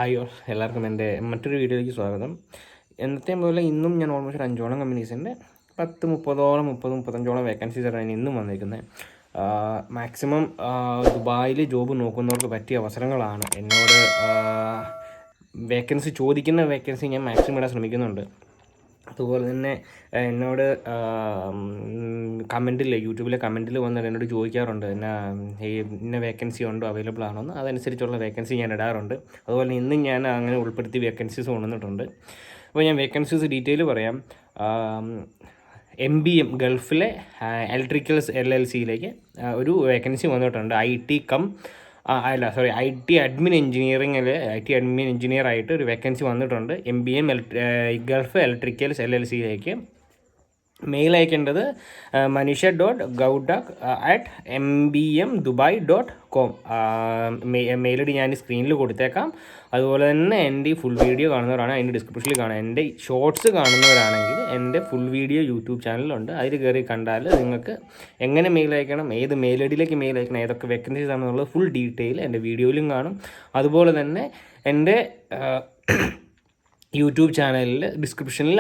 Hi all, എല്ലാവർക്കും എൻ്റെ മറ്റൊരു വീഡിയോയിലേക്ക് സ്വാഗതം. എന്നത്തെയും പോലെ ഇന്നും ഞാൻ ഓൾമോസ്റ്റ് ഒരു 5ഓളം കമ്പനീസിൻ്റെ 35 വേക്കൻസീസാണ് ഇന്നും വന്നിരിക്കുന്നത്. മാക്സിമം ദുബായിൽ ജോബ് നോക്കുന്നവർക്ക് പറ്റിയ അവസരങ്ങളാണ്. എന്നോട് ചോദിക്കുന്ന വേക്കൻസി ഞാൻ മാക്സിമം ഇടാൻ ശ്രമിക്കുന്നുണ്ട്. അതുപോലെ തന്നെ എന്നോട് യൂട്യൂബിലെ കമൻറ്റിൽ വന്നിട്ട് എന്നോട് ചോദിക്കാറുണ്ട്, ഇന്ന വേക്കൻസി ഉണ്ടോ, അവൈലബിൾ ആണോന്ന്. അതനുസരിച്ചുള്ള വേക്കൻസി ഞാൻ ഇടാറുണ്ട്. അതുപോലെ ഇന്നും ഞാൻ അങ്ങനെ ഉൾപ്പെടുത്തി വേക്കൻസീസ് കൊണ്ടുവന്നിട്ടുണ്ട്. അപ്പോൾ ഞാൻ വേക്കൻസീസ് ഡീറ്റെയിൽ പറയാം. MBM ഗൾഫിലെ ഇലക്ട്രിക്കൽസ് LLCയിലേക്ക് ഒരു വേക്കൻസി വന്നിട്ടുണ്ട്. IT അഡ്മിൻ എഞ്ചിനീയർ ആയിട്ട് ഒരു വേക്കൻസി വന്നിട്ടുണ്ട്. MBM ഗൾഫ് ഇലക്ട്രിക്കൽസ് LLCയിലേക്ക്. മെയിൽ അയക്കേണ്ടത് manisha.gaudak@mbmdubai.com. മെയിൽ ഐ ഡി ഞാൻ സ്ക്രീനിൽ കൊടുത്തേക്കാം. അതുപോലെ തന്നെ എൻ്റെ ഫുൾ വീഡിയോ കാണുന്നവരാണ് അതിൻ്റെ ഡിസ്ക്രിപ്ഷനിൽ കാണാം. എൻ്റെ ഷോർട്സ് കാണുന്നവരാണെങ്കിൽ എൻ്റെ ഫുൾ വീഡിയോ യൂട്യൂബ് ചാനലുണ്ട്. അതിൽ കയറി കണ്ടാൽ നിങ്ങൾക്ക് എങ്ങനെ മെയിൽ അയക്കണം, ഏത് മെയിൽ ഐ ഡിയിലേക്ക് മെയിൽ അയക്കണം, ഏതൊക്കെ വേക്കൻസീസ് ആണെന്നുള്ളത് ഫുൾ ഡീറ്റെയിൽ എൻ്റെ വീഡിയോയിലും കാണും. അതുപോലെ തന്നെ എൻ്റെ യൂട്യൂബ് ചാനലിൽ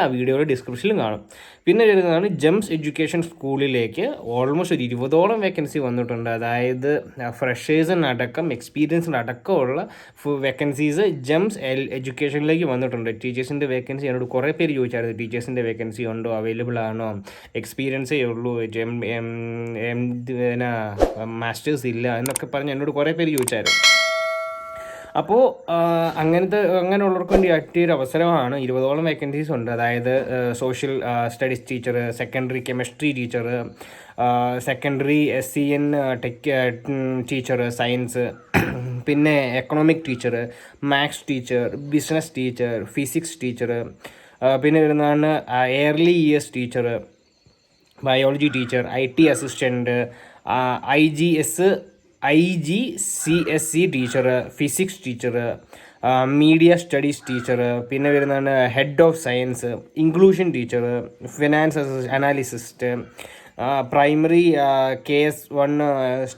ആ വീഡിയോയുടെ ഡിസ്ക്രിപ്ഷനിലും കാണും. പിന്നെ വരുന്നതാണ് ജെംസ് എഡ്യൂക്കേഷൻ സ്കൂളിലേക്ക് ഓൾമോസ്റ്റ് ഒരു 20ഓളം വേക്കൻസി വന്നിട്ടുണ്ട്. അതായത് ഫ്രഷേഴ്സിനടക്കം എക്സ്പീരിയൻസിനടക്കമുള്ള വേക്കൻസീസ് ജെംസ് എഡ്യൂക്കേഷനിലേക്ക് വന്നിട്ടുണ്ട്. ടീച്ചേഴ്സിൻ്റെ വേക്കൻസി എന്നോട് കുറേ പേര് ചോദിച്ചായിരുന്നു, ടീച്ചേഴ്സിൻ്റെ വേക്കൻസി ഉണ്ടോ, അവൈലബിൾ ആണോ, എക്സ്പീരിയൻസേ ഉള്ളൂ, മാസ്റ്റേഴ്സ് ഇല്ല എന്നൊക്കെ പറഞ്ഞ് എന്നോട് കുറേ പേര് ചോദിച്ചായിരുന്നു. അപ്പോൾ അങ്ങനെയുള്ളവർക്ക് വേണ്ടി പറ്റിയൊരു അവസരമാണ്. 20ഓളം വേക്കൻസീസ് ഉണ്ട്. അതായത് social studies teacher, secondary chemistry teacher, secondary SCN teacher science, പിന്നെ economic teacher, maths teacher, business teacher, physics teacher, പിന്നെ വരുന്നതാണ് early ES teacher, biology teacher, IT assistant, IGCSE teacher, physics teacher, media studies teacher, പിന്നെ വരുന്നതാണ് head of science, inclusion teacher, finance analyst, primary KS1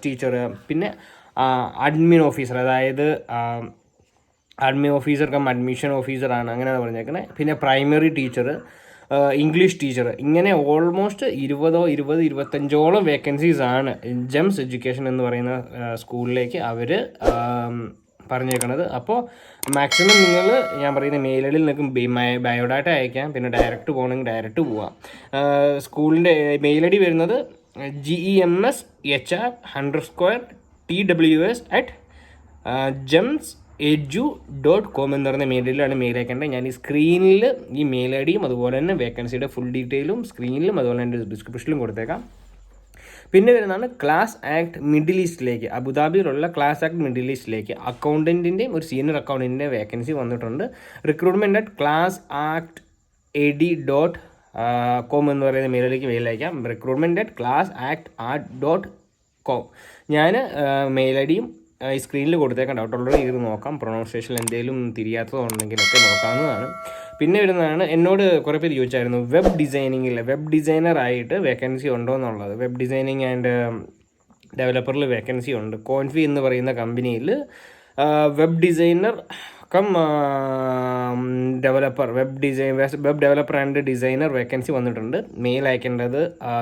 teacher, പിന്നെ admin officer, അതായത് admin officer admission ഓഫീസറാണ് അങ്ങനെയാണ് പറഞ്ഞേക്കുന്നത്. പിന്നെ പ്രൈമറി ടീച്ചർ, ഇംഗ്ലീഷ് ടീച്ചർ, ഇങ്ങനെ almost 25ഓളം വേക്കൻസീസാണ് ജെംസ് എഡ്യൂക്കേഷൻ എന്ന് പറയുന്ന സ്കൂളിലേക്ക് അവർ പറഞ്ഞേക്കണത്. അപ്പോൾ മാക്സിമം നിങ്ങൾ ഞാൻ പറയുന്ന മെയിൽ ഐ ഡിയിൽ നിങ്ങൾക്ക് ബയോഡാറ്റ അയക്കാം. പിന്നെ ഡയറക്റ്റ് പോകണമെങ്കിൽ ഡയറക്റ്റ് പോവാം. സ്കൂളിൻ്റെ മെയിൽ ഐ ഡി വരുന്നത് gems@TWS@gems.edu.com എന്ന് പറയുന്ന മെയിൽ ഐഡിയിലാണ് മെയിൽ അയക്കേണ്ടത്. ഞാൻ ഈ സ്ക്രീനിൽ ഈ മെയിൽ ഐ ഡിയും അതുപോലെ തന്നെ വേക്കൻസിയുടെ ഫുൾ ഡീറ്റെയിലും സ്ക്രീനിലും അതുപോലെ തന്നെ ഡിസ്ക്രിപ്ഷനിലും കൊടുത്തേക്കാം. പിന്നെ വരുന്നതാണ് ക്ലാസ് ആക്ട് മിഡിൽ ഈസ്റ്റിലേക്ക്, അബുദാബിയിലുള്ള ക്ലാസ് ആക്ട് മിഡിൽ ഈസ്റ്റിലേക്ക് അക്കൗണ്ടൻറ്റിൻ്റെയും ഒരു സീനിയർ അക്കൗണ്ടൻറ്റിൻ്റെ വേക്കൻസി വന്നിട്ടുണ്ട്. recruitment@classact.ad.com എന്ന് പറയുന്ന മെയിലിലേക്ക് മെയിൽ അയക്കാം. recruitment@classact.ad.com. ഞാൻ മെയിൽ ഐ ഡിയും ഈ സ്ക്രീനിൽ കൊടുത്തേക്കാം. ഡൗട്ടുള്ളവർ ഇത് നോക്കാം. പ്രൊണൗൺസിയേഷൻ എന്തെങ്കിലും തിരിയാത്തതുണ്ടെങ്കിലൊക്കെ നോക്കാവുന്നതാണ്. പിന്നെ വരുന്നതാണ്, എന്നോട് കുറേ പേര് ചോദിച്ചായിരുന്നു വെബ് ഡിസൈനറായിട്ട് വേക്കൻസി ഉണ്ടോ എന്നുള്ളത്. വെബ് ഡിസൈനിങ് ആൻഡ് ഡെവലപ്പറിൽ വേക്കൻസി ഉണ്ട്. കോൺഫി എന്ന് പറയുന്ന കമ്പനിയിൽ web designer web developer and designer vacancy വന്നിട്ടുണ്ട്. മെയിൽ അയക്കേണ്ടത്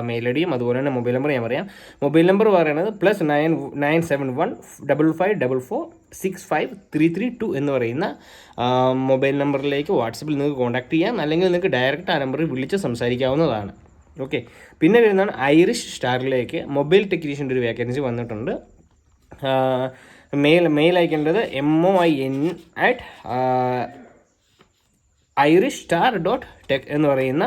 മെയിൽ ഐ ഡിയും അതുപോലെ തന്നെ മൊബൈൽ നമ്പർ ഞാൻ പറയാം. മൊബൈൽ നമ്പർ പറയുന്നത് +97155465332 എന്ന് പറയുന്ന മൊബൈൽ നമ്പറിലേക്ക് വാട്സപ്പിൽ നിങ്ങൾക്ക് കോൺടാക്ട് ചെയ്യാം. അല്ലെങ്കിൽ നിങ്ങൾക്ക് ഡയറക്റ്റ് ആ നമ്പറിൽ വിളിച്ച് സംസാരിക്കാവുന്നതാണ്. ഓക്കെ. പിന്നെ വരുന്നതാണ് ഐറിഷ് സ്റ്റാറിലേക്ക് മൊബൈൽ ടെക്നീഷ്യൻ്റെ ഒരു വേക്കൻസി വന്നിട്ടുണ്ട്. മെയിൽ അയക്കേണ്ടത് moin@irishstar.tech എന്ന് പറയുന്ന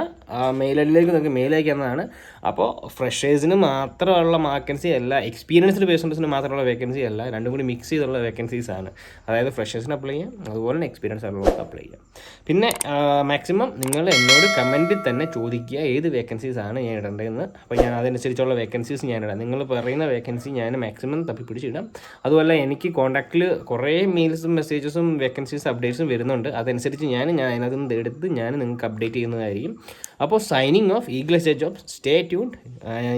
മെയിൽ ഐഡിയിലേക്ക് നിങ്ങൾക്ക് മെയിൽ അയക്കാവുന്നതാണ്. അപ്പോൾ ഫ്രഷേഴ്സിന് മാത്രമുള്ള വേക്കൻസി അല്ല, എക്സ്പീരിയൻസ്ഡ് പേഴ്സൺസിന് മാത്രമുള്ള വേക്കൻസി അല്ല, രണ്ടും കൂടി മിക്സ് ചെയ്തുള്ള വേക്കൻസീസാണ്. അതായത് ഫ്രഷേഴ്സിന് അപ്ലൈ ചെയ്യാം, അതുപോലെ തന്നെ എക്സ്പീരിയൻസ് ഉള്ളവർക്ക് അപ്ലൈ ചെയ്യാം. പിന്നെ മാക്സിമം നിങ്ങൾ എന്നോട് കമൻറ്റിൽ തന്നെ ചോദിക്കുക ഏത് വേക്കൻസീസാണ് ഞാൻ ഇടേണ്ടതെന്ന്. അപ്പോൾ ഞാൻ അതനുസരിച്ചുള്ള വേക്കൻസീസ് ഞാൻ ഇടാം. നിങ്ങൾ പറയുന്ന വേക്കൻസി ഞാൻ മാക്സിമം തപ്പിപ്പിടിച്ചിടാം. അതുപോലെ എനിക്ക് കോൺടാക്റ്റിൽ കുറേ മെയിൽസും മെസ്സേജസും വേക്കൻസീസ് അപ്ഡേറ്റ്സും വരുന്നുണ്ട്. അതനുസരിച്ച് ഞാൻ അതിനകത്ത് നിന്ന് എടുത്ത് ഞാൻ നിങ്ങൾക്ക് അപ്ഡേറ്റ് ചെയ്യുന്നതായിരിക്കും. അപ്പോൾ signing off Eagles Jobs. Stay tuned.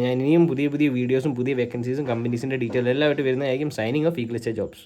ഞാൻ ഇനിയും പുതിയ വീഡിയോസും പുതിയ വേക്കൻസീസും കമ്പനീസിൻ്റെ ഡീറ്റെയിൽ എല്ലാമായിട്ട് വരുന്നതായിരിക്കും. Signing off Eagles jobs.